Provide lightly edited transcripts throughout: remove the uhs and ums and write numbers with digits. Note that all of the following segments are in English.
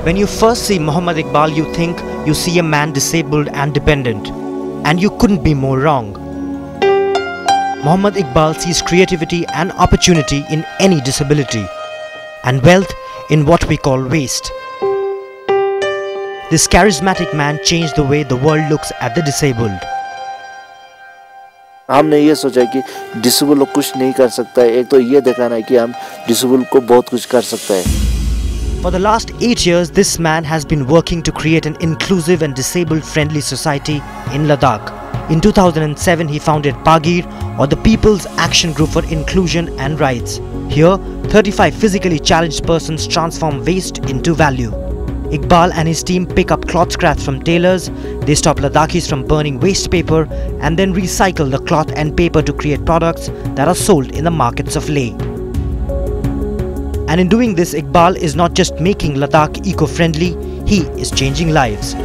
When you first see Muhammad Iqbal, you think you see a man disabled and dependent. And you couldn't be more wrong. Muhammad Iqbal sees creativity and opportunity in any disability, and wealth in what we call waste. This charismatic man changed the way the world looks at the disabled. हमने ये सोचा कि disable लोग कुछ नहीं कर सकता है, एक तो ये दिखाना है कि हम डिसेबल को बहुत कुछ कर सकता है. For the last 8 years, this man has been working to create an inclusive and disabled-friendly society in Ladakh. In 2007, he founded Pagir, or the People's Action Group for Inclusion and Rights. Here, 35 physically challenged persons transform waste into value. Iqbal and his team pick up cloth scraps from tailors, they stop Ladakhis from burning waste paper, and then recycle the cloth and paper to create products that are sold in the markets of Leh. And in doing this, Iqbal is not just making Ladakh eco-friendly, he is changing lives.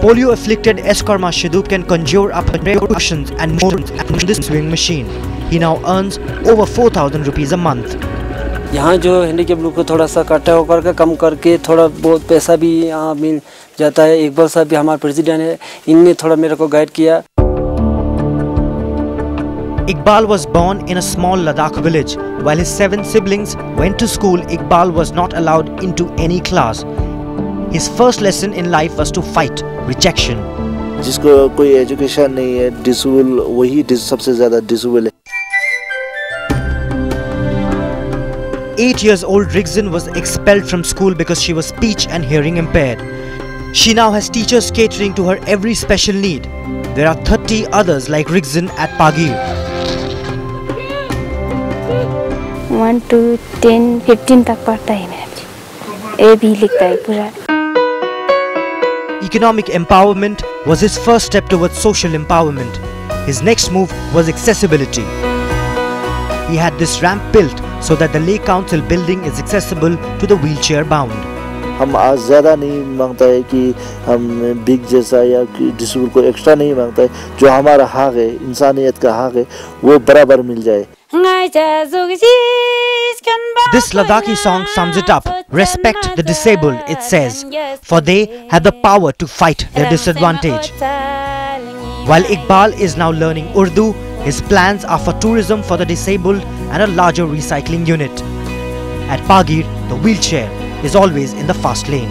Polio-afflicted Eskarma Shidub can conjure up emotions and more from this sewing machine. He now earns over 4,000 rupees a month. यहाँ जो handicap लोग को थोड़ा सा इकट्ठा होकर के कम करके थोड़ा बहुत पैसा भी यहाँ मिल जाता है. इकबाल साहब भी हमारे प्रेसिडेंट है, इनने थोड़ा मेरे को गाइड किया. Iqbal was born in a small Ladakh village. While his 7 siblings went to school, Iqbal was not allowed into any class. His first lesson in life was to fight rejection. जिसको कोई education नहीं है, disable वही सबसे ज़्यादा disable है. 8 years old Rigzin was expelled from school because she was speech and hearing impaired. She now has teachers catering to her every special need. There are 30 others like Rigzin at Pagir. 1 to 10, 15 तक पढ़ता है मेरा. ए भी लिखता है पूरा. Economic empowerment was his first step towards social empowerment. His next move was accessibility. He had this ramp built so that the Leh Council building is accessible to the wheelchair bound. हम आज ज़्यादा नहीं मांगता है कि हम big जैसा या डिसेबल को एक्स्ट्रा नहीं मांगता है. जो हमारा हक है, इंसानियत का हक है, वो बराबर मिल जाए. This Ladakhi song sums it up. Respect the disabled, it says, for they have the power to fight their disadvantage. While Iqbal is now learning Urdu, his plans are for tourism for the disabled and a larger recycling unit. At Pagir, the wheelchair is always in the fast lane.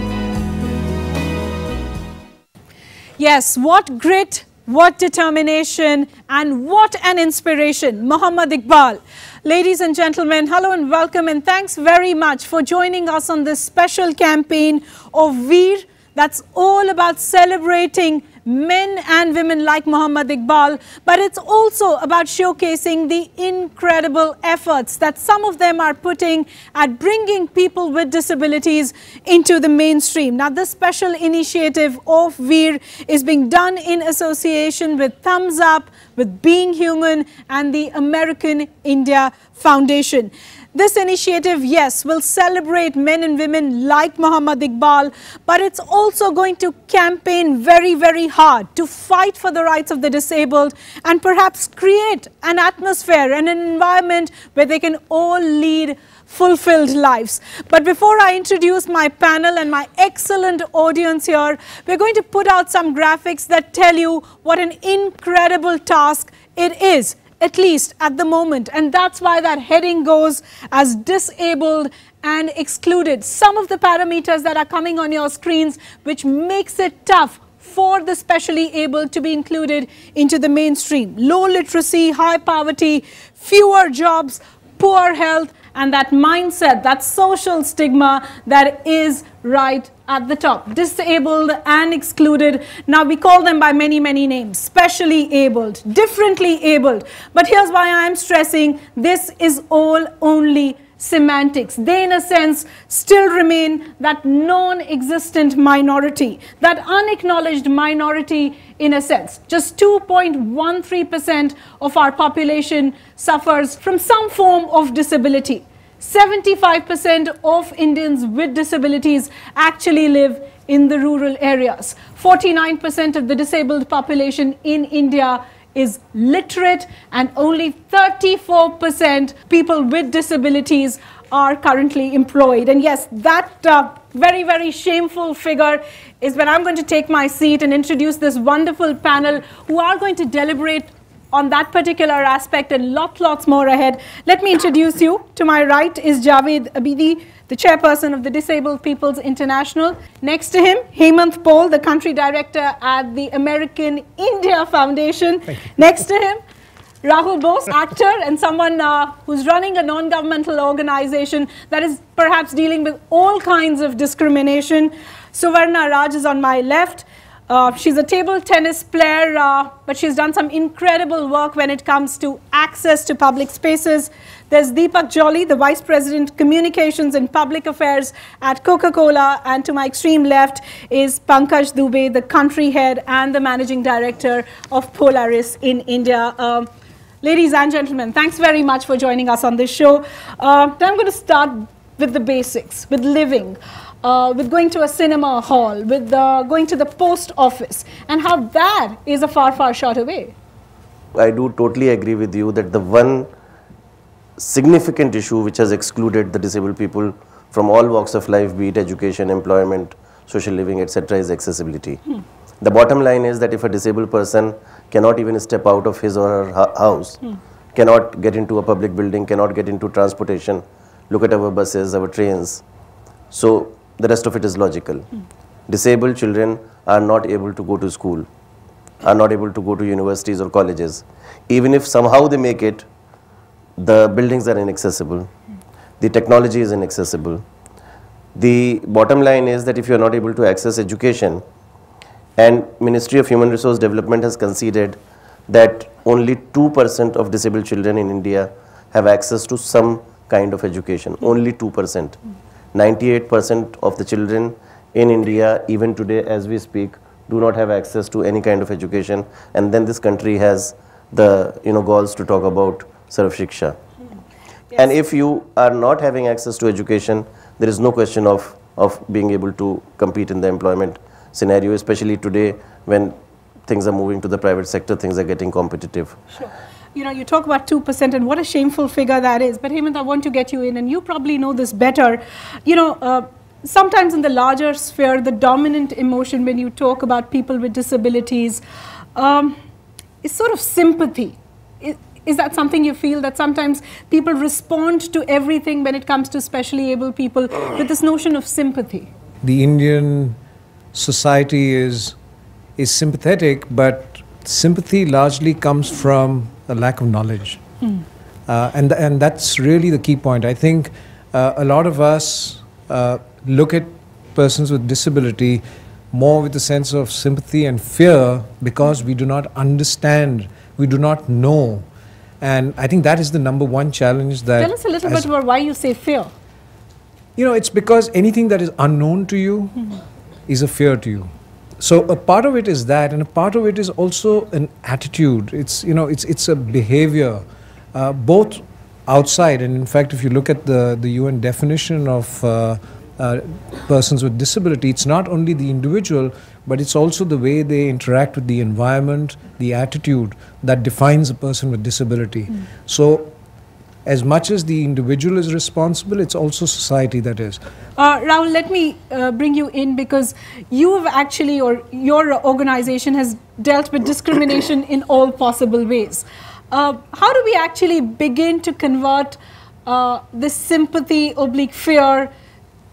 Yes, what grit, what determination, and what an inspiration, Muhammad Iqbal. Ladies and gentlemen, hello and welcome, and thanks very much for joining us on this special campaign of Veer, that's all about celebrating men and women like Muhammad Iqbal, but it's also about showcasing the incredible efforts that some of them are putting at bringing people with disabilities into the mainstream. Now, this special initiative of Veer is being done in association with Thumsup, with Being Human, and the American India Foundation. This initiative, yes, will celebrate men and women like Muhammad Iqbal, but it's also going to campaign very, very hard to fight for the rights of the disabled and perhaps create an atmosphere and an environment where they can all lead fulfilled lives. But before I introduce my panel and my excellent audience here, we're going to put out some graphics that tell you what an incredible task it is, at least at the moment, and that's why that heading goes as disabled and excluded. Some of the parameters that are coming on your screens which makes it tough for the specially able to be included into the mainstream. Low literacy, high poverty, fewer jobs, poor health, and that mindset, that social stigma that is right at the top. Disabled and excluded. Now we call them by many, many names. Specially abled, differently abled. But here's why I am stressing, this is all only semantics. They in a sense still remain that non-existent minority, that unacknowledged minority in a sense. Just 2.13% of our population suffers from some form of disability. 75% of Indians with disabilities actually live in the rural areas. 49% of the disabled population in India is literate, and only 34% people with disabilities are currently employed. And yes, that very, very shameful figure is when I'm going to take my seat and introduce this wonderful panel who are going to deliberate on that particular aspect and lots more ahead. Let me introduce you. To my right is Javed Abidi, the chairperson of the Disabled People's International. Next to him, Hemant Paul, the country director at the American India Foundation. Next to him, Rahul Bose, actor and someone who's running a non-governmental organization that is perhaps dealing with all kinds of discrimination. Suvarna Raj is on my left. She's a table tennis player, but she's done some incredible work when it comes to access to public spaces. There's Deepak Jolly, the Vice President, Communications and Public Affairs at Coca-Cola. And to my extreme left is Pankaj Dubey, the country head and the Managing Director of Polaris in India. Ladies and gentlemen, thanks very much for joining us on this show. I'm going to start with the basics, with living. With going to a cinema hall, with going to the post office, and how that is a far shot away. I do totally agree with you that the one significant issue which has excluded the disabled people from all walks of life, be it education, employment, social living, etc., is accessibility. The bottom line is that if a disabled person cannot even step out of his or her house, cannot get into a public building, cannot get into transportation, look at our buses, our trains. So the rest of it is logical. Disabled children are not able to go to school, are not able to go to universities or colleges. Even if somehow they make it, the buildings are inaccessible. The technology is inaccessible. The bottom line is that if you are not able to access education, and Ministry of Human Resource Development has conceded that only 2% of disabled children in India have access to some kind of education, only 2%. 98% of the children in India, even today as we speak, do not have access to any kind of education, and then this country has the goals to talk about Sarv Shiksha. Yes. And if you are not having access to education, there is no question of being able to compete in the employment scenario, especially today when things are moving to the private sector, things are getting competitive. Sure. You talk about 2% and what a shameful figure that is. But Hemant, I want to get you in, and you probably know this better. Sometimes in the larger sphere, the dominant emotion when you talk about people with disabilities is sort of sympathy. Is that something you feel, that sometimes people respond to everything when it comes to specially able people with this notion of sympathy? The Indian society is sympathetic, but sympathy largely comes from a lack of knowledge. And that's really the key point. I think a lot of us look at persons with disability more with a sense of sympathy and fear because we do not understand, we do not know. And I think that is the #1 challenge that... Tell us a little bit about why you say fear. It's because anything that is unknown to you is a fear to you. So a part of it is that, and a part of it is also an attitude. It's a behavior, both outside, and in fact, if you look at the UN definition of persons with disability, it's not only the individual, but it's also the way they interact with the environment, the attitude that defines a person with disability. So as much as the individual is responsible, it's also society that is. Rahul, let me bring you in, because you have actually, or your organization has dealt with discrimination in all possible ways. How do we actually begin to convert this sympathy / fear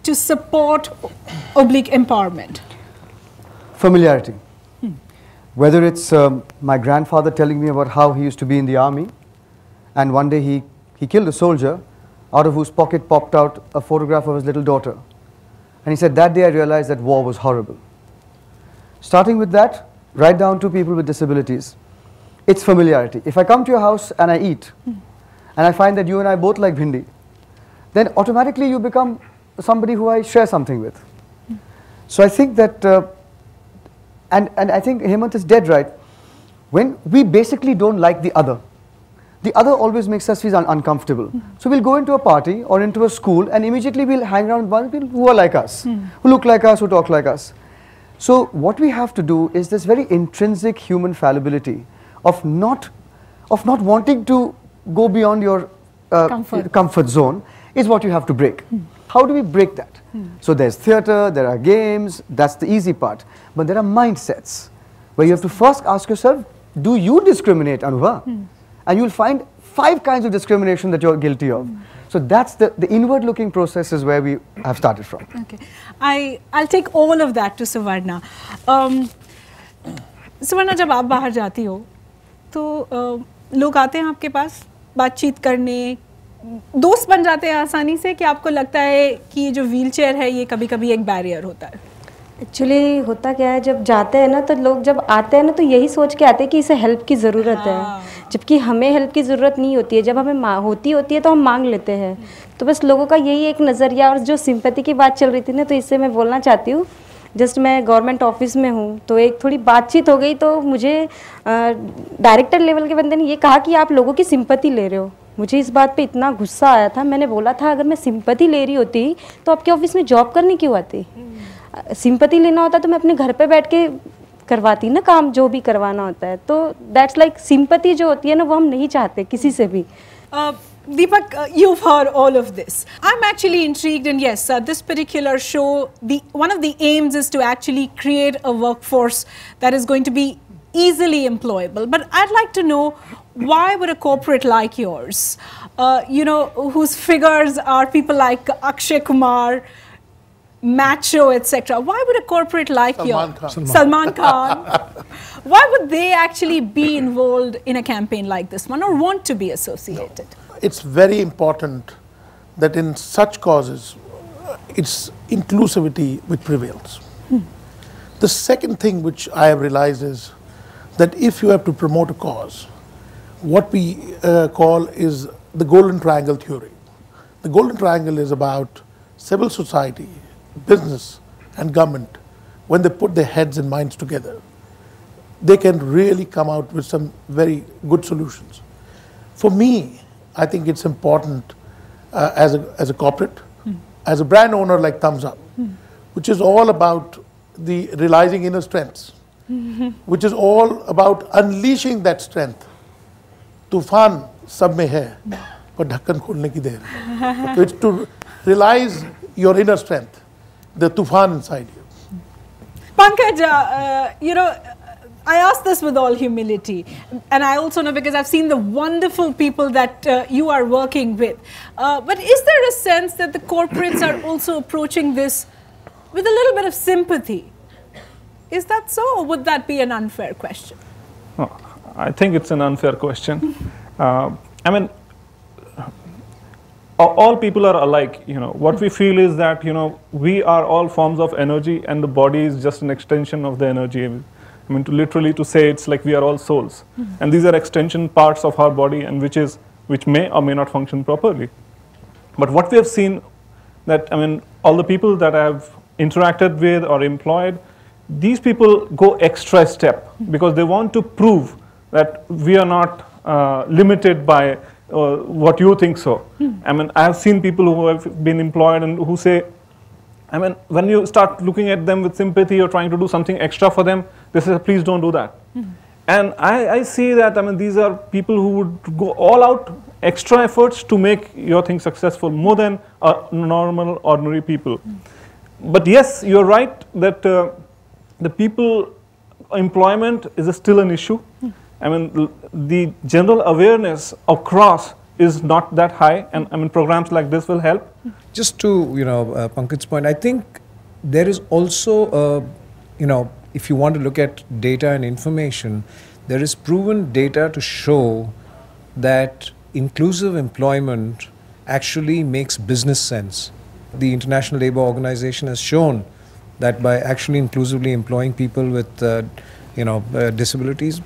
to support / empowerment? Familiarity. Whether it's my grandfather telling me about how he used to be in the army, and one day he killed a soldier out of whose pocket popped out a photograph of his little daughter. And he said, that day I realized that war was horrible. Starting with that, right down to people with disabilities, it's familiarity. If I come to your house and I eat, and I find that you and I both like bhindi, then automatically you become somebody who I share something with. So I think that, and I think Hemant is dead right, when we basically don't like the other always makes us feel uncomfortable. So we'll go into a party or into a school and immediately we'll hang around with people who are like us, who look like us, who talk like us. So what we have to do is this very intrinsic human fallibility of not wanting to go beyond your comfort zone. is what you have to break. How do we break that? So there's theatre, there are games, that's the easy part. But there are mindsets where you have to first ask yourself, do you discriminate, Anubha? And you'll find 5 kinds of discrimination that you're guilty of. So that's the inward looking process is where we have started from. Okay. I'll take all of that to Suvarna. Suvarna, जब आप बाहर जाती हो तो लोग आते हैं आपके पास बातचीत करने, दोस्त बन जाते हैं आसानी से, कि आपको लगता है कि ये जो व्हील चेयर है ये कभी कभी एक बैरियर होता है? एक्चुअली होता क्या है, जब जाते हैं ना तो लोग जब आते हैं ना तो यही सोच के आते हैं कि इसे हेल्प की ज़रूरत है, जबकि हमें हेल्प की ज़रूरत नहीं होती है। जब हमें होती है तो हम मांग लेते हैं। तो बस लोगों का यही एक नज़रिया, और जो सिंपैथी की बात चल रही थी ना, तो इससे मैं बोलना चाहती हूँ, जस्ट मैं गवर्नमेंट ऑफिस में हूँ तो एक थोड़ी बातचीत हो गई तो मुझे डायरेक्टर लेवल के बंदे ने ये कहा कि आप लोगों की सिंपैथी ले रहे हो। मुझे इस बात पे इतना गुस्सा आया था। मैंने बोला था अगर मैं सिंपैथी ले रही होती तो आपके ऑफिस में जॉब करने क्यों आती? सिंपैथी लेना होता तो मैं अपने घर पे बैठ के करवाती ना काम, जो भी करवाना होता है। तो दैट्स लाइक सिंपैथी जो होती है ना, वो हम नहीं चाहते किसी से भी। Deepak, you've heard all of this. I'm actually intrigued, and yes, this particular show, one of the aims is to actually create a workforce that is going to be easily employable. But I'd like to know, why would a corporate like yours, whose figures are people like Akshay Kumar, Macho, etc., why would a corporate like Salman Khan, why would they actually be involved in a campaign like this one, or want to be associated? It's very important that in such causes, it's inclusivity which prevails. The second thing which I have realized is that if you have to promote a cause, what we call is the golden triangle theory. The golden triangle is about civil society, business and government. When they put their heads and minds together, they can really come out with some very good solutions. For me, I think it's important as a corporate, as a brand owner like Thumsup, which is all about the realizing inner strengths, which is all about unleashing that strength. Tufan sab mein hai, par dhakkan khulne ki der hai. So it's to realize your inner strength, the tufan inside you. Pankaj, I ask this with all humility, and I also know because I've seen the wonderful people that you are working with. But is there a sense that the corporates are also approaching this with a little bit of sympathy? Is that so, or would that be an unfair question? No, I think it's an unfair question. I mean, all people are alike. What we feel is that we are all forms of energy, and the body is just an extension of the energy. I mean, literally to say, it's like we are all souls, and these are extension parts of our body, and which may or may not function properly. But what we have seen, that all the people that I have interacted with or employed, these people go extra step because they want to prove that we are not limited by what you think so. I have seen people who have been employed and who say, when you start looking at them with sympathy or trying to do something extra for them, they say, please don't do that. And I see that, these are people who would go all out, extra efforts to make your thing successful, more than normal, ordinary people. But yes, you're right that the people employment is still an issue. The general awareness across is not that high, and programs like this will help. Just to Pankaj's point, I think there is also if you want to look at data and information, there is proven data to show that inclusive employment actually makes business sense. The International Labour Organization has shown that by actually inclusively employing people with disabilities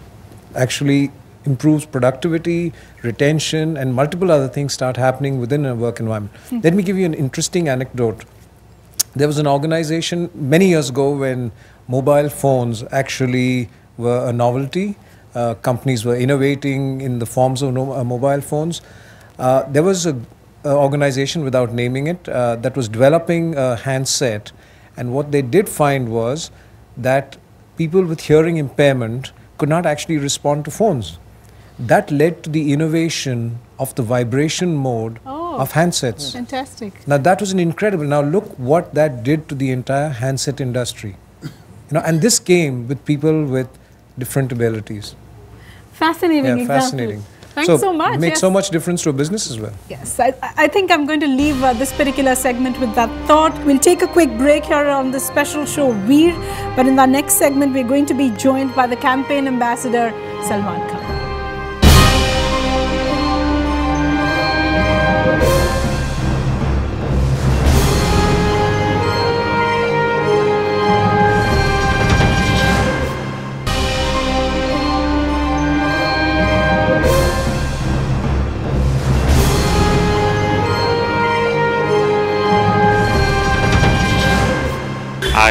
actually improves productivity, retention, and multiple other things start happening within a work environment. Let me give you an interesting anecdote. There was an organization many years ago when mobile phones actually were a novelty. Companies were innovating in the forms of mobile phones. There was an organization, without naming it, that was developing a handset, and what they did find was that people with hearing impairment could not actually respond to phones. That led to the innovation of the vibration mode of handsets. Fantastic. Now that was an incredible. Now look what that did to the entire handset industry. And this came with people with different abilities. Fascinating example. Fascinating. Thanks so much. Makes so much difference to a business as well. Yes, I think I'm going to leave this particular segment with that thought. We'll take a quick break here on this special show, Veer. But in the next segment, we're going to be joined by the campaign ambassador, Salman Khan.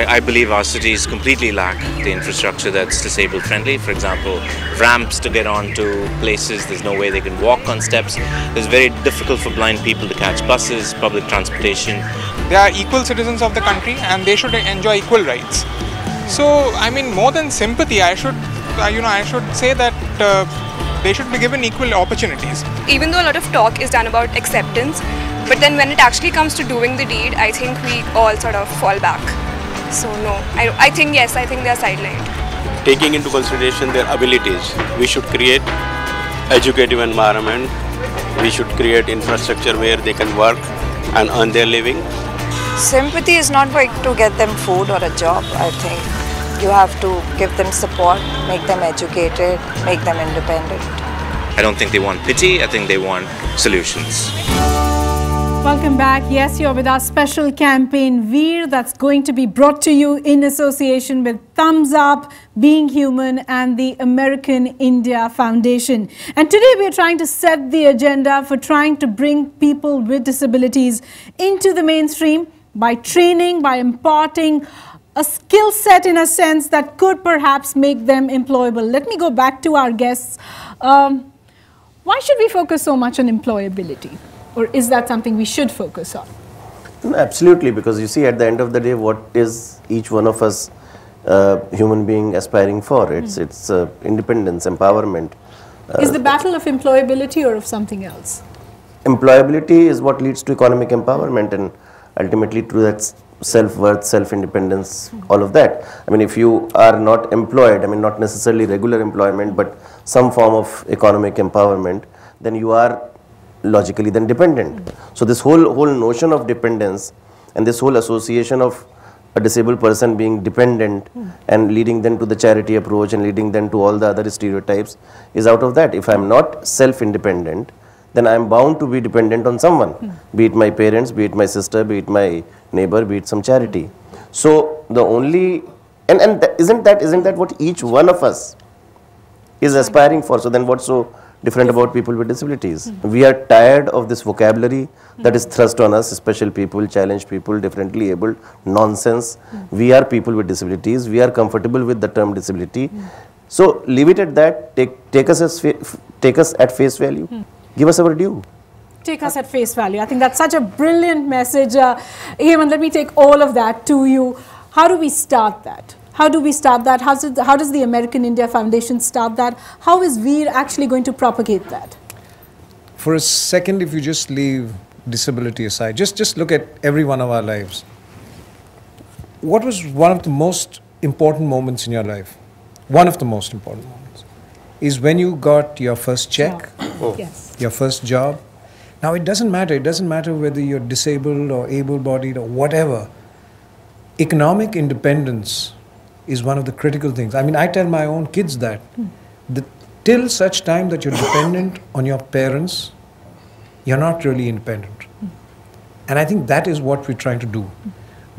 I believe our cities completely lack the infrastructure that's disabled friendly. For example, ramps to get onto places, there's no way they can walk on steps. It's very difficult for blind people to catch buses, public transportation. They are equal citizens of the country and they should enjoy equal rights. So, I mean, more than sympathy, I should say that they should be given equal opportunities. Even though a lot of talk is done about acceptance, but then when it actually comes to doing the deed, I think we all sort of fall back. So no, I think yes, I think they are sidelined. Taking into consideration their abilities, we should create educative environment. We should create infrastructure where they can work and earn their living. Sympathy is not going to get them food or a job. I think you have to give them support, make them educated, make them independent. I don't think they want pity, I think they want solutions. Welcome back. Yes, you're with our special campaign, Veer, that's going to be brought to you in association with Thumsup Being Human and the American India Foundation. And today we are trying to set the agenda for trying to bring people with disabilities into the mainstream by training, by imparting a skill set in a sense that could perhaps make them employable. Let me go back to our guests. Why should we focus so much on employability? Or is that something we should focus on? Absolutely, because you see, at the end of the day, what is each one of us human being aspiring for? It's independence, empowerment. Is the battle of employability or of something else? Employability is what leads to economic empowerment and ultimately to that self-worth, self-independence, all of that. I mean, if you are not employed, I mean, not necessarily regular employment, but some form of economic empowerment, then you are logically then dependent. So this whole notion of dependence and this whole association of a disabled person being dependent and leading them to the charity approach and leading them to all the other stereotypes is out of that. If I am not self-independent, then I am bound to be dependent on someone, be it my parents, be it my sister, be it my neighbor, be it some charity. So the only, and isn't that what each one of us is aspiring for? So then what's so different about people with disabilities? We are tired of this vocabulary that is thrust on us, special people, challenged people, differently abled, nonsense. We are people with disabilities. We are comfortable with the term disability. So leave it at that. Take us at face value. Give us our due. Take us at face value. I think that's such a brilliant message. Hemant, let me take all of that to you. How do we start that? How do we start that? How does the American India Foundation start that? How is Veer actually going to propagate that? For a second, if you just leave disability aside, just look at every one of our lives. What was one of the most important moments in your life? One of the most important moments is when you got your first check, your first job. Now it doesn't matter whether you're disabled or able-bodied or whatever. Economic independence is one of the critical things. I mean, I tell my own kids that till such time that you're dependent on your parents, you're not really independent. And I think that is what we're trying to do.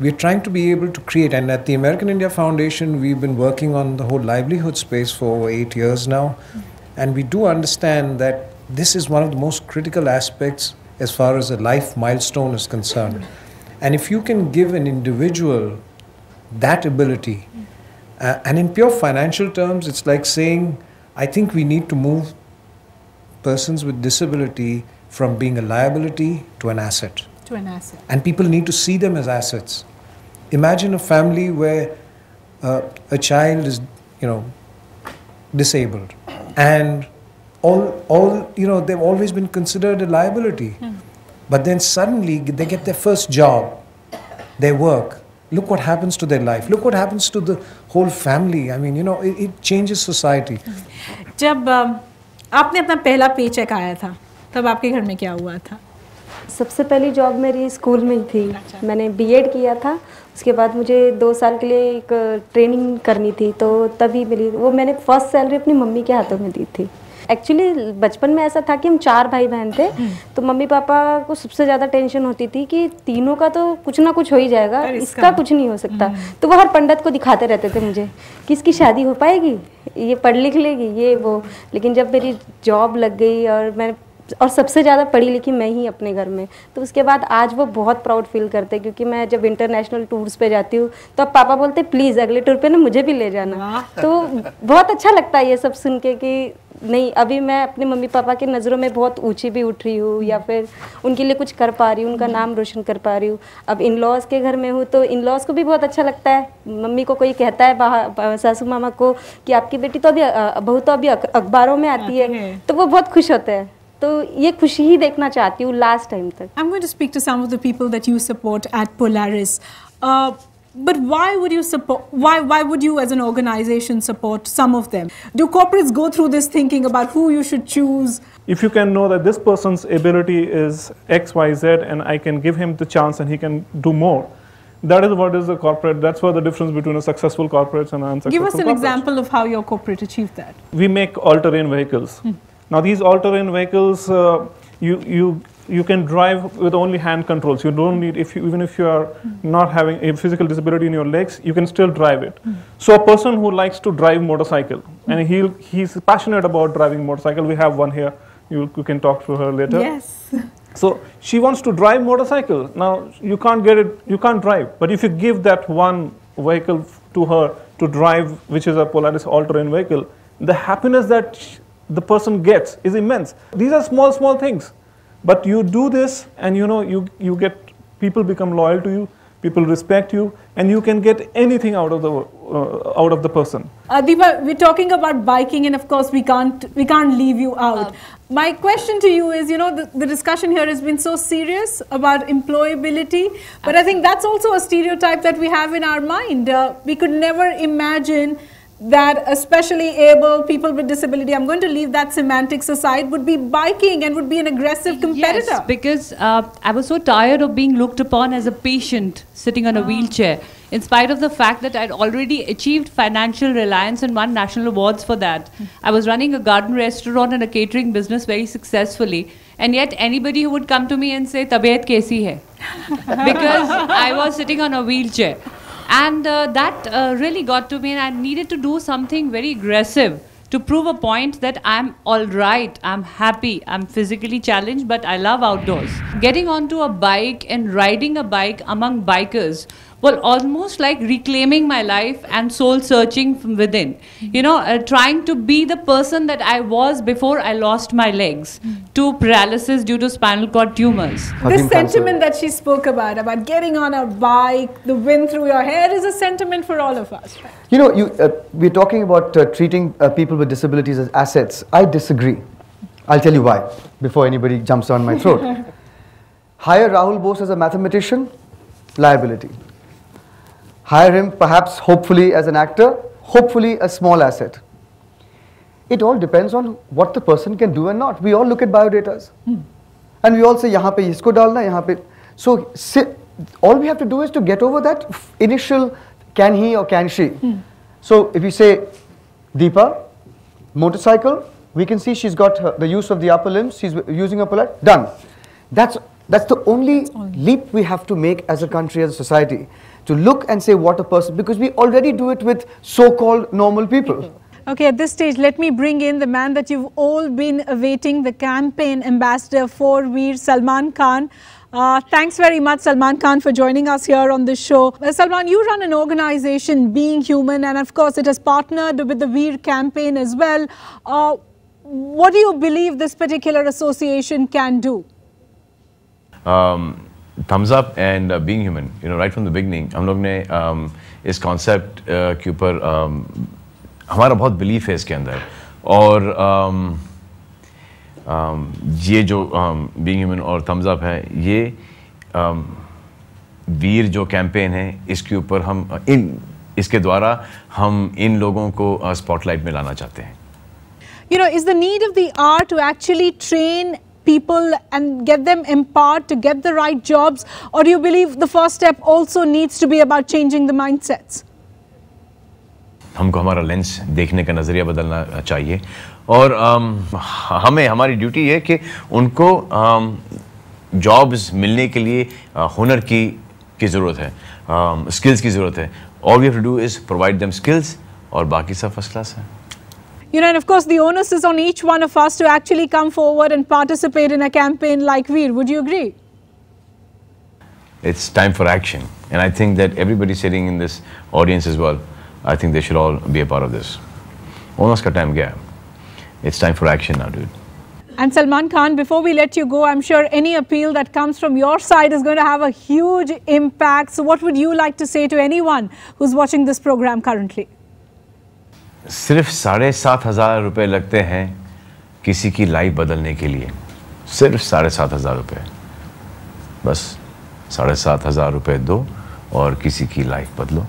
We're trying to be able to create, and at the American India Foundation, we've been working on the whole livelihood space for over 8 years now. And we do understand that this is one of the most critical aspects as far as a life milestone is concerned. And if you can give an individual that ability, and in pure financial terms, it's like saying, I think we need to move persons with disability from being a liability to an asset. To an asset. And people need to see them as assets. Imagine a family where a child is, disabled, and they've always been considered a liability. but then suddenly they get their first job, they work. Look what happens to their life. Look what happens to the whole family. I mean, you know, it changes society. जब आपने अपना पहला paycheque आया था, तब आपके घर में क्या हुआ था? सबसे पहली जॉब मेरी स्कूल में ही थी। मैंने बीएड किया था, उसके बाद मुझे 2 साल के लिए एक ट्रेनिंग करनी थी, तो तभी मिली। वो मैंने फर्स्ट सैलरी अपनी मम्मी के हाथों में दी थी। एक्चुअली बचपन में ऐसा था कि हम 4 भाई बहन थे, तो मम्मी पापा को सबसे ज़्यादा टेंशन होती थी कि तीनों का तो कुछ ना कुछ हो ही जाएगा, इसका कुछ नहीं हो सकता। तो वो हर पंडित को दिखाते रहते थे मुझे कि इसकी शादी हो पाएगी, ये पढ़ लिख लेगी, ये वो। लेकिन जब मेरी जॉब लग गई और सबसे ज़्यादा पढ़ी लिखी मैं ही अपने घर में, तो उसके बाद आज वो बहुत प्राउड फील करते हैं, क्योंकि मैं जब इंटरनेशनल टूर्स पे जाती हूँ तो अब पापा बोलते प्लीज़ अगले टूर पे ना मुझे भी ले जाना। तो बहुत अच्छा लगता है ये सब सुन के कि नहीं, अभी मैं अपने मम्मी पापा की नज़रों में बहुत ऊंची भी उठ रही हूँ, या फिर उनके लिए कुछ कर पा रही हूँ, उनका नाम रोशन कर पा रही हूँ। अब इन लॉज के घर में हूँ तो इन लॉज को भी बहुत अच्छा लगता है। मम्मी को कोई कहता है बाहर सासू मामा को कि आपकी बेटी तो अभी बहू तो अभी अखबारों में आती है, तो वो बहुत खुश होते हैं। तो ये खुशी ही देखना चाहती हूँ लास्ट टाइम तक। I'm going to speak to some of the people that you support at Polaris. But why would you support? Why would you, as an organization, support some of them? Do corporates go through this thinking about who you should choose? If you can know that this person's ability is X, Y, Z, and I can give him the chance and he can do more, that is what is a corporate. That's what the difference between a successful corporate and an unsuccessful corporate. Give us an example of how your corporate achieved that. We make all-terrain vehicles. Now these all-terrain vehicles, you can drive with only hand controls. You don't need, even if you are not having a physical disability in your legs, you can still drive it. So a person who likes to drive motorcycle, and he's passionate about driving motorcycle, we have one here, you can talk to her later. Yes. So she wants to drive motorcycle. Now you can't get it, you can't drive, but if you give that one vehicle to her to drive, which is a Polaris all-terrain vehicle, the happiness that the person gets is immense. These are small things. But you do this, and you know, you get, people become loyal to you, people respect you, and you can get anything out of the person. Deepa, we're talking about biking, and of course we can't leave you out. My question to you is, you know, the discussion here has been so serious about employability, but I think that's also a stereotype that we have in our mind. We could never imagine that especially able people with disability, I'm going to leave that semantics aside, would be biking and would be an aggressive competitor. Yes, because I was so tired of being looked upon as a patient sitting on a wheelchair, in spite of the fact that I'd already achieved financial reliance and won national awards for that. I was running a garden restaurant and a catering business very successfully, and yet anybody who would come to me and say, "Tabiyat kaisi hai?" because I was sitting on a wheelchair. And that really got to me, and I needed to do something very aggressive to prove a point that I'm all right, I'm happy, I'm physically challenged, but I love outdoors. Getting onto a bike and riding a bike among bikers was almost like reclaiming my life and soul searching from within. You know, trying to be the person that I was before I lost my legs to paralysis due to spinal cord tumors. This sentiment that she spoke about getting on a bike, the wind through your hair, is a sentiment for all of us. Right? You know, we're talking about treating people with disabilities as assets. I disagree. I'll tell you why, before anybody jumps on my throat. Hire Rahul Bose as a mathematician, liability. Hire him, perhaps, hopefully, as an actor, hopefully a small asset. It all depends on what the person can do and not. We all look at biodatas. And we all say, yahan pe isko dalna, yahan pe. So, all we have to do is to get over that initial, can he or can she? So, if you say, Deepa, motorcycle, we can see she's got the use of the upper limbs, she's using her polite, done. That's the only leap we have to make as a country, as a society, to look and say what a person, because we already do it with so-called normal people. Okay, at this stage, let me bring in the man that you've all been awaiting, the campaign ambassador for Veer, Salman Khan. Thanks very much, Salman Khan, for joining us here on the show. Salman, you run an organization, Being Human, and of course it has partnered with the Veer campaign as well. What do you believe this particular association can do? Thumsup and Being Human, you know, right from the beginning, हम लोग ने इस concept के ऊपर हमारा बहुत belief है इसके अंदर, और ये जो बीइंग ह्यूमन और थम्स अप है, ये वीर जो कैंपेन है, इसके ऊपर हम इसके द्वारा हम इन लोगों को स्पॉटलाइट में लाना चाहते हैं. You know, is the need of the hour to actually train people and get them empowered to get the right jobs, or do you believe the first step also needs to be about changing the mindsets? हमको हमारा lens देखने का नज़रिया बदलना चाहिए और हमें हमारी ड्यूटी है कि उनको जॉब्स मिलने के लिए हुनर की ज़रूरत है, स्किल्स की ज़रूरत है. All we have to do is provide them skills और बाकी सब फर्स्ट क्लास है. You know, and of course the onus is on each one of us to actually come forward and participate in a campaign like Veer. Would you agree? It's time for action, and I think that everybody sitting in this audience as well, I think they should all be a part of this. Onus ka time gaya. It's time for action now, dude. And Salman Khan, before we let you go, I'm sure any appeal that comes from your side is going to have a huge impact. So what would you like to say to anyone who's watching this program currently? सिर्फ 7,500 रुपए लगते हैं किसी की life बदलने के लिए. सिर्फ 7,500 रुपए. बस 7,500 रुपए दो और किसी की लाइफ बदलो.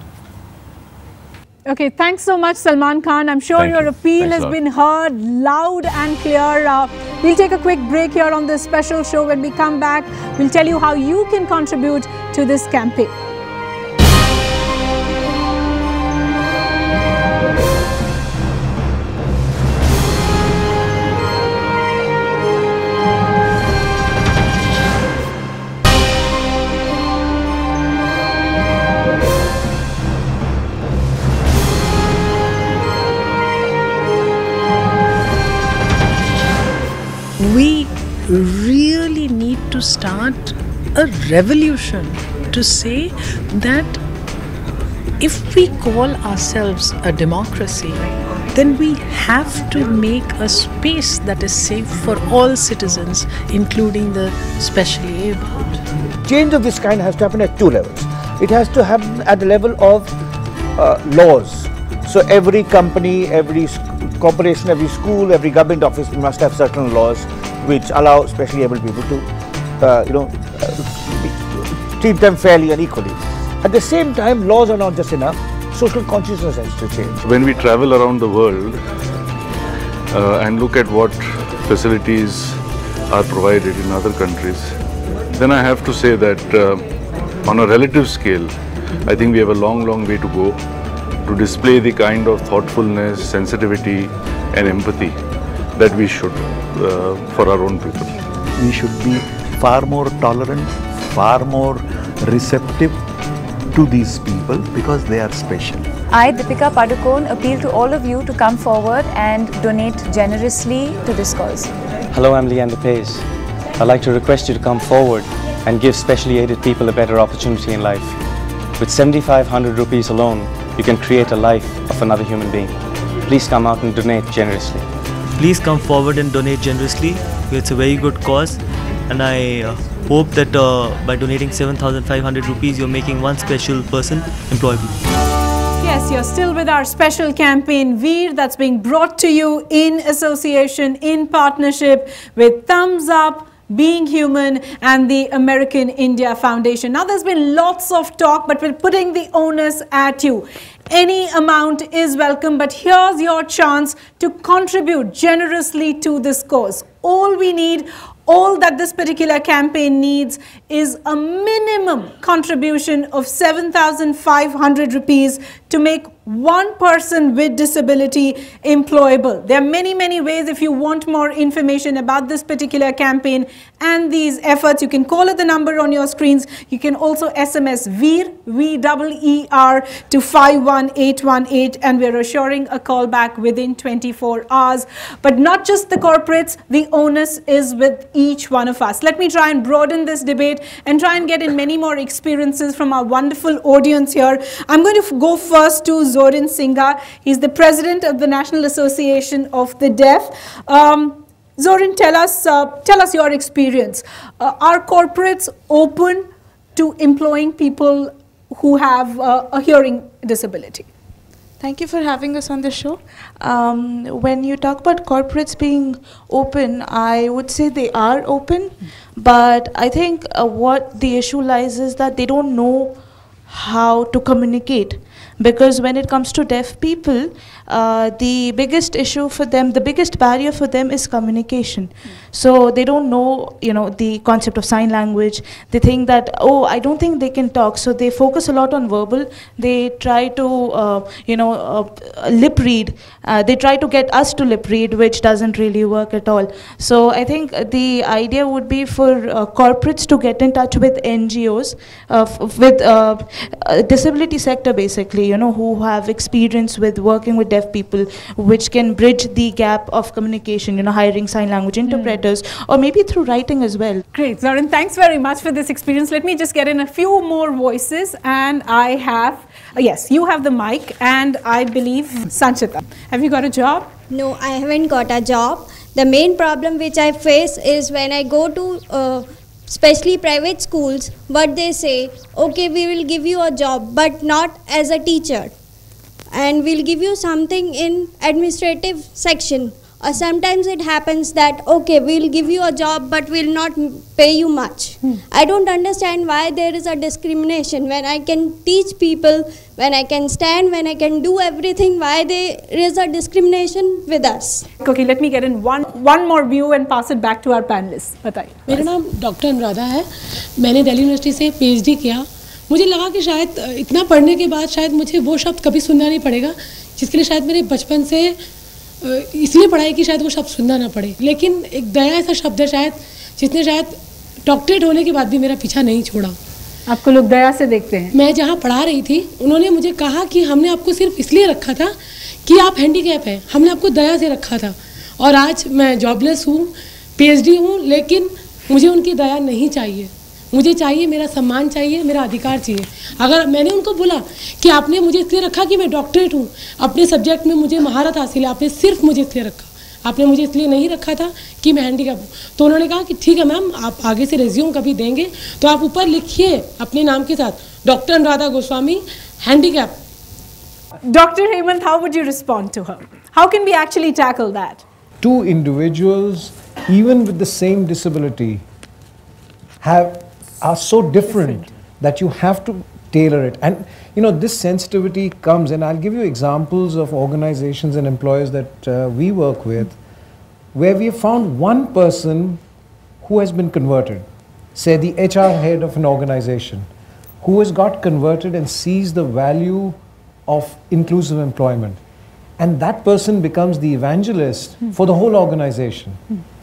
Okay, thanks so much, Salman Khan. I'm sure your appeal has been heard loud and clear. We'll take a quick break here on this special show. When we come back, we'll tell you how you can contribute to this campaign. We really need to start a revolution to say that if we call ourselves a democracy, then we have to make a space that is safe for all citizens, including the specially abled. Change of this kind has to happen at two levels. It has to happen at the level of laws. So every company, every corporation, every school, every government office must have certain laws which allow specially able people to, treat them fairly and equally. At the same time, laws are not just enough. Social consciousness has to change. When we travel around the world and look at what facilities are provided in other countries, then I have to say that on a relative scale, I think we have a long way to go to display the kind of thoughtfulness, sensitivity and empathy that we should for our own people. We should be far more tolerant, far more receptive to these people because they are special. I, Deepika Padukone, appeal to all of you to come forward and donate generously to this cause. Hello, I'm Leander Pace. I'd like to request you to come forward and give specially aided people a better opportunity in life. With 7,500 rupees alone, you can create a life of another human being. Please come out and donate generously. Please come forward and donate generously. It's a very good cause, and I hope that by donating 7,500 rupees, you're making one special person employable. Yes, you're still with our special campaign Veer that's being brought to you in association, in partnership with Thumsup Being Human and the American India Foundation. Now there's been lots of talk, but we're putting the onus at you. Any amount is welcome, but here's your chance to contribute generously to this cause. All we need, all that this particular campaign needs is a minimum contribution of 7,500 rupees to make one person with disability employable. There are many ways. If you want more information about this particular campaign and these efforts, you can call at the number on your screens. You can also SMS Veer, V-E-E-R to 51818, and we're assuring a call back within 24 hours. But not just the corporates, the onus is with each one of us. Let me try and broaden this debate and try and get in many more experiences from our wonderful audience here. I'm going to go first to Zorin Singha. He's the president of the National Association of the Deaf. Zorin, tell us your experience. Are corporates open to employing people who have a hearing disability? Thank you for having us on the show. When you talk about corporates being open, I would say they are open, but I think what the issue lies is that they don't know how to communicate. Because when it comes to deaf people, the biggest issue for them, the biggest barrier for them is communication. So they don't know, the concept of sign language. They think that, oh, I don't think they can talk. So they focus a lot on verbal. They try to, lip read. They try to get us to lip read, which doesn't really work at all. So I think the idea would be for corporates to get in touch with NGOs, with disability sector basically, who have experience with working with deaf people, which can bridge the gap of communication, hiring sign language interpreters, or maybe through writing as well. Great, Zoran, thanks very much for this experience. Let me just get in a few more voices, and I have, yes, you have the mic, and I believe Sanchita. Have you got a job? No, I haven't got a job. The main problem which I face is when I go to especially private schools, what they say, okay, we will give you a job, but not as a teacher, and we'll give you something in administrative section. Or sometimes it happens that, okay, we'll give you a job, but we'll not pay you much. I don't understand why there is a discrimination when I can teach people, when I can stand, when I can do everything, why there is a discrimination with us. Okay, let me get in one more view and pass it back to our panelists. बताइए. मेरा नाम doctor Anuradha है. मैंने Delhi university से PhD किया. मुझे लगा कि शायद इतना पढ़ने के बाद शायद मुझे वो शब्द कभी सुनना नहीं पड़ेगा, जिसके लिए शायद मेरे बचपन से इसलिए पढ़ाई कि शायद वो शब्द सुनना ना पड़े. लेकिन एक दया ऐसा शब्द है शायद जिसने शायद डॉक्टरेट होने के बाद भी मेरा पीछा नहीं छोड़ा. आपको लोग दया से देखते हैं? मैं जहाँ पढ़ा रही थी, उन्होंने मुझे कहा कि हमने आपको सिर्फ इसलिए रखा था कि आप हैंडीकैप हैं, हमने आपको दया से रखा था. और आज मैं जॉबलेस हूँ, PhD हूँ, लेकिन मुझे उनकी दया नहीं चाहिए. मुझे चाहिए, मेरा सम्मान चाहिए, मेरा अधिकार चाहिए. अगर मैंने उनको बोला कि आपने मुझे इसलिए रखा कि मैं डॉक्टरेट हूँ, अपने सब्जेक्ट में मुझे महारत हासिल है, आपने सिर्फ मुझे इसलिए रखा, आपने मुझे इसलिए नहीं रखा था कि मैं हैंडीकैप हूँ. तो उन्होंने कहा कि ठीक है मैम, आप आगे से रेज्यूम कभी देंगे तो आप ऊपर लिखिए अपने नाम के साथ doctor Anuradha Goswami, handicap. Dr. Hemant, how would you respond to her? How can we actually tackle that? Two individuals, even with the same disability, are so different that you have to tailor it. And this sensitivity comes, and I'll give you examples of organizations and employers that we work with, where we have found one person who has been converted, say the HR head of an organization, who has got converted and sees the value of inclusive employment. And that person becomes the evangelist for the whole organization.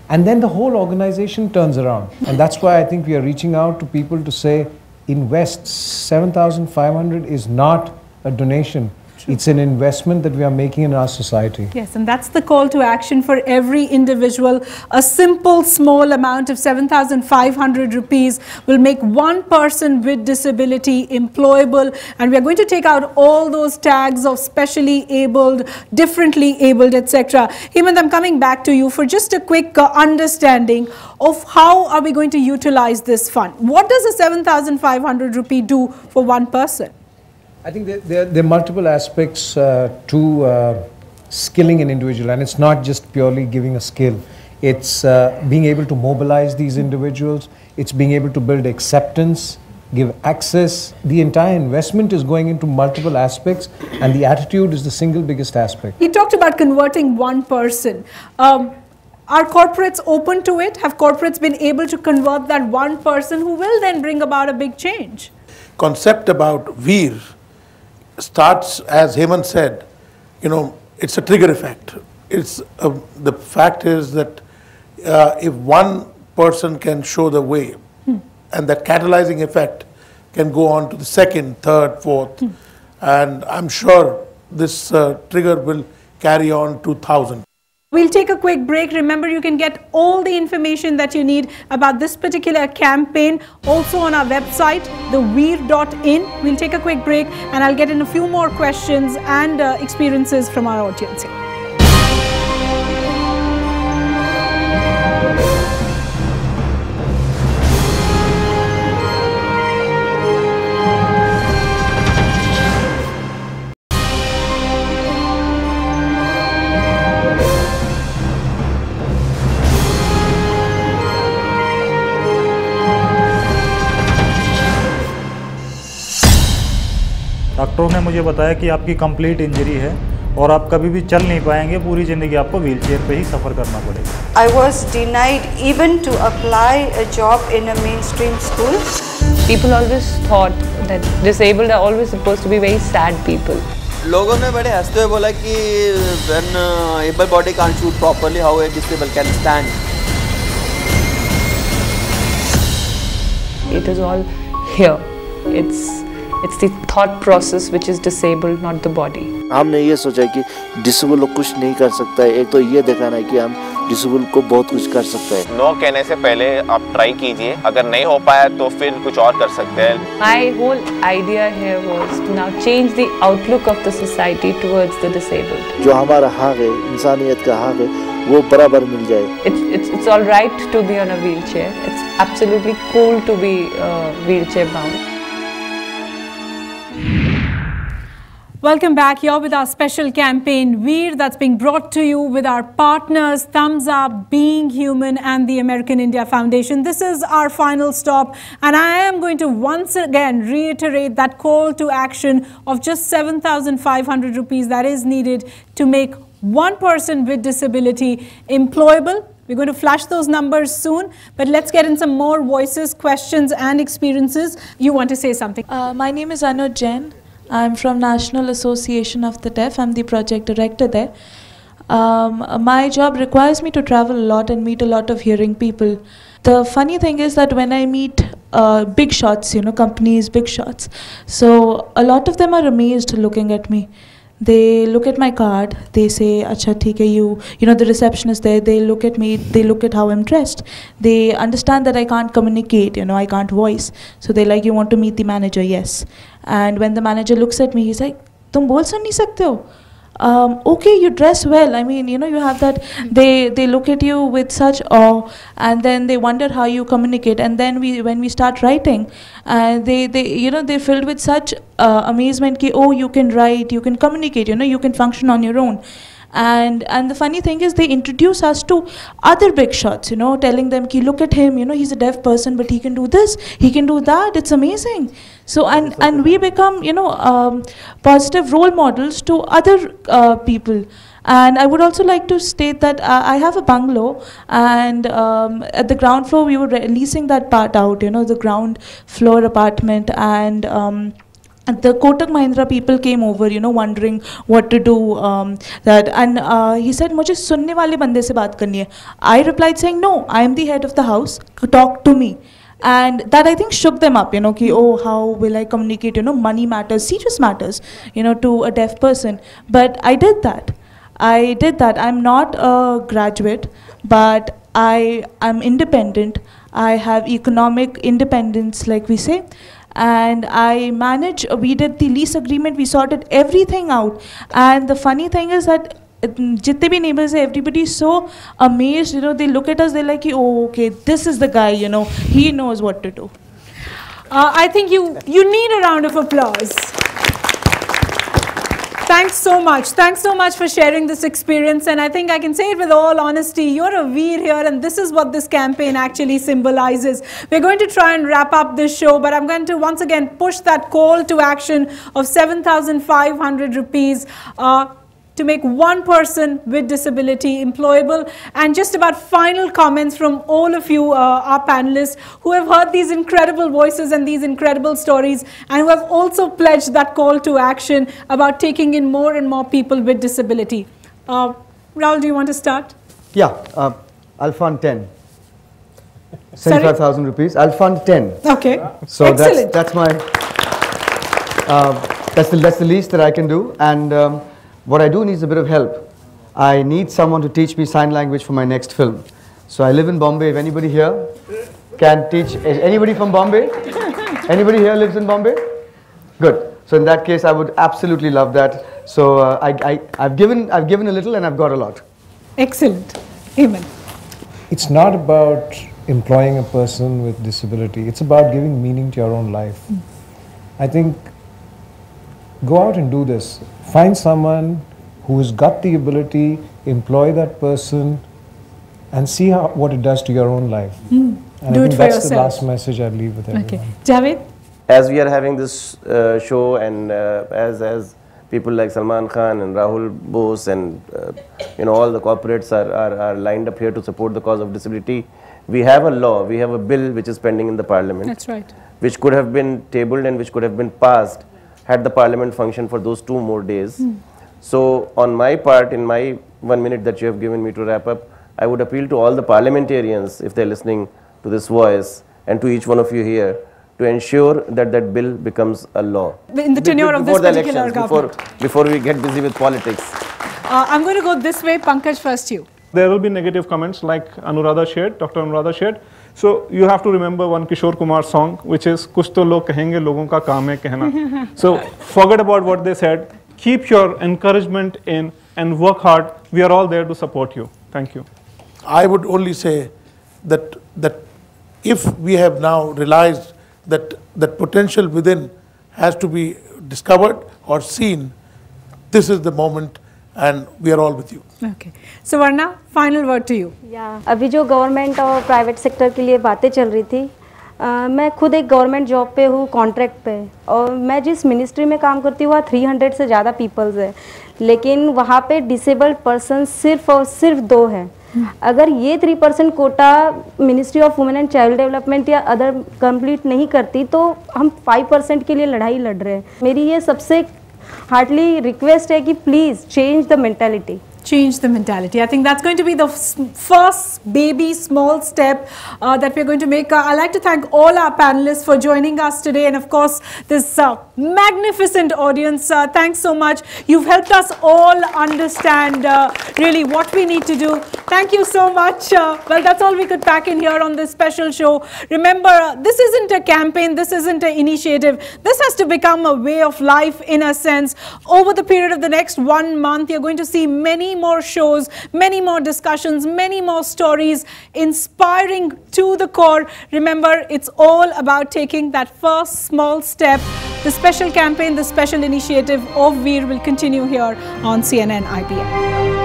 And then the whole organization turns around. And that's why I think we are reaching out to people to say, invest. 7,500 is not a donation. It's an investment that we are making in our society. Yes, and that's the call to action for every individual. A simple, small amount of 7,500 rupees will make one person with disability employable. And we are going to take out all those tags of specially abled, differently abled, etc. Hemant, I'm coming back to you for just a quick understanding of how are we going to utilize this fund. What does a 7,500 rupee do for one person? I think there are multiple aspects to skilling an individual, and it's not just purely giving a skill. It's being able to mobilize these individuals, it's being able to build acceptance, give access. The entire investment is going into multiple aspects, and the attitude is the single biggest aspect. He talked about converting one person. Are corporates open to it? Have corporates been able to convert that one person who will then bring about a big change? Concept about Veer starts, as Hemant said, it's a trigger effect. It's the fact is that if one person can show the way, and that catalyzing effect can go on to the second, third, fourth, and I'm sure this trigger will carry on to 1,000. We'll take a quick break. Remember, you can get all the information that you need about this particular campaign also on our website, theveer.in. We'll take a quick break and I'll get in a few more questions and experiences from our audience here. डॉक्टरों ने मुझे बताया कि आपकी complete injury है और आप कभी भी चल नहीं पाएंगे, पूरी ज़िंदगी आपको व्हीलचेयर पे ही सफ़र करना पड़ेगा। I was denied even to apply a job in a mainstream school. People always thought that disabled are always supposed to be very sad people. लोगों ने बड़े हंसते हुए बोला कि when able body can't shoot properly, how a disabled can stand. It is all here. It's the thought process which is disabled, not the body. हमने ये सोचा कि डिसेबल लोग कुछ नहीं कर सकता है, एक तो ये दिखाना है कि हम डिसेबल को बहुत कुछ कर सकते हैं। नो कहने से पहले आप ट्राई कीजिए, अगर नहीं हो पाया तो फिर कुछ और कर सकते हैं। My whole idea here was to now change the outlook of the society towards the disabled. जो हमारा हक है, इंसानियत का हक है, वो बराबर मिल जाए। It's all right to be on a wheelchair. It's absolutely cool to be wheelchair bound. Welcome back. You're with our special campaign, Veer, that's being brought to you with our partners, Thumsup, Being Human, and the American India Foundation. This is our final stop, and I am going to once again reiterate that call to action of just 7,500 rupees that is needed to make one person with disability employable. We're going to flash those numbers soon, but let's get in some more voices, questions, and experiences. You want to say something? My name is Anuj Jain. I'm from National Association of the Deaf. I'm the project director there. My job requires me to travel a lot and meet a lot of hearing people. The funny thing is that when I meet big shots, companies, big shots, so a lot of them are amazed looking at me. They look at my card, they say, "Acha, theek hai, you know, the receptionist there, they look at me, they look at how I'm dressed. They understand that I can't communicate, I can't voice. So they're like, you want to meet the manager? Yes." And when the manager looks at me, he's like, "Tum bol sun nahi sakte ho? Okay, you dress well." I mean, you have that, they look at you with such awe, and then they wonder how you communicate. And then when we start writing, they're filled with such amazement ki, oh, you can write, you can communicate, you can function on your own. And the funny thing is, they introduce us to other big shots, telling them ki, look at him, he's a deaf person, but he can do this, he can do that, it's amazing. So and we become positive role models to other people. And I would also like to state that I have a bungalow, and at the ground floor we were leasing that part out, the ground floor apartment, and the Kotak Mahindra people came over, wondering what to do. And he said, "Mujhe sunne wale bande se baat karni hai." I replied saying, "No, I am the head of the house. Talk to me." And that, I think, shook them up, ki, oh, how will I communicate, money matters, serious matters, to a deaf person. But I did that. I'm not a graduate, but I am independent. I have economic independence, like we say. And I manage, we did the lease agreement, we sorted everything out. And the funny thing is that jitne bhi neighbors, everybody is so amazed, they look at us, they're like, oh, okay, this is the guy, he knows what to do. I think you need a round of applause. Thanks so much. Thanks so much for sharing this experience. And I think I can say it with all honesty, you're a Veer here, and this is what this campaign actually symbolizes. We're going to try and wrap up this show, but I'm going to once again push that call to action of 7,500 rupees to make one person with disability employable. And just about final comments from all of you, our panelists, who have heard these incredible voices and these incredible stories, and who have also pledged that call to action about taking in more and more people with disability. Rahul, do you want to start? Yeah, I'll fund 10. 75,000 rupees. I'll fund 10. Okay. So excellent. that's my that's the least that I can do. And what I do needs a bit of help. I need someone to teach me sign language for my next film. So I live in Bombay. If anybody here can teach, is anybody from Bombay? Anybody here lives in Bombay? Good. So in that case, I would absolutely love that. So I've given a little, and I've got a lot. Excellent. Amen. It's not about employing a person with disability. It's about giving meaning to your own life. I think go out and do this. Find someone who has got the ability, employ that person, and see what it does to your own life. And Do I it think for that's yourself. the last message I leave with everyone. Okay. Javed? as we are having this show, and as people like Salman Khan and Rahul Bose and all the corporates are lined up here to support the cause of disability, we have a law, we have a bill which is pending in the parliament. That's right. Which could have been tabled and which could have been passed had the parliament functioned for those 2 more days. So on my part, in my 1 minute that you have given me to wrap up, I would appeal to all the parliamentarians, if they're listening to this voice, and to each one of you here, to ensure that that bill becomes a law. In the tenure of this particular government. Before we get busy with politics. I'm going to go this way. Pankaj, first you. There will be negative comments like Anuradha shared, Dr. Anuradha shared. So you have to remember one Kishore Kumar song, which is "Kuch to log kahenge, logon ka kaam hai kehna." So forget about what they said. Keep your encouragement in and work hard. We are all there to support you. Thank you. I would only say that if we have now realized that potential within has to be discovered or seen, this is the moment, and we are all with you. Okay. So Varna, final word to you. Yeah. अभी जो government और private sector के लिए बातें चल रही थी, मैं खुद एक गवर्नमेंट जॉब पे हूँ, कॉन्ट्रैक्ट पे, और मैं जिस मिनिस्ट्री में काम करती हूँ वहाँ 300 से ज़्यादा पीपल्स है, लेकिन वहाँ पे डिसेबल्ड पर्सन सिर्फ और सिर्फ 2 हैं। अगर ये 3% quota ministry of women and child development या अदर कंप्लीट नहीं करती तो हम 5% के लिए लड़ाई लड़ रहे हैं। मेरी ये सबसे हार्डली रिक्वेस्ट है कि please change the mentality. Change the mentality. I think that's going to be the first baby small step that we're going to make. I'd like to thank all our panelists for joining us today, and of course this magnificent audience. Thanks so much. You've helped us all understand really what we need to do. Thank you so much. Well, that's all we could pack in here on this special show. Remember, this isn't a campaign, this isn't an initiative. This has to become a way of life in a sense. Over the period of the next 1 month, you're going to see many more shows, many more discussions, many more stories, inspiring to the core. Remember, it's all about taking that first small step. The special campaign, the special initiative of Veer will continue here on CNN-IBN.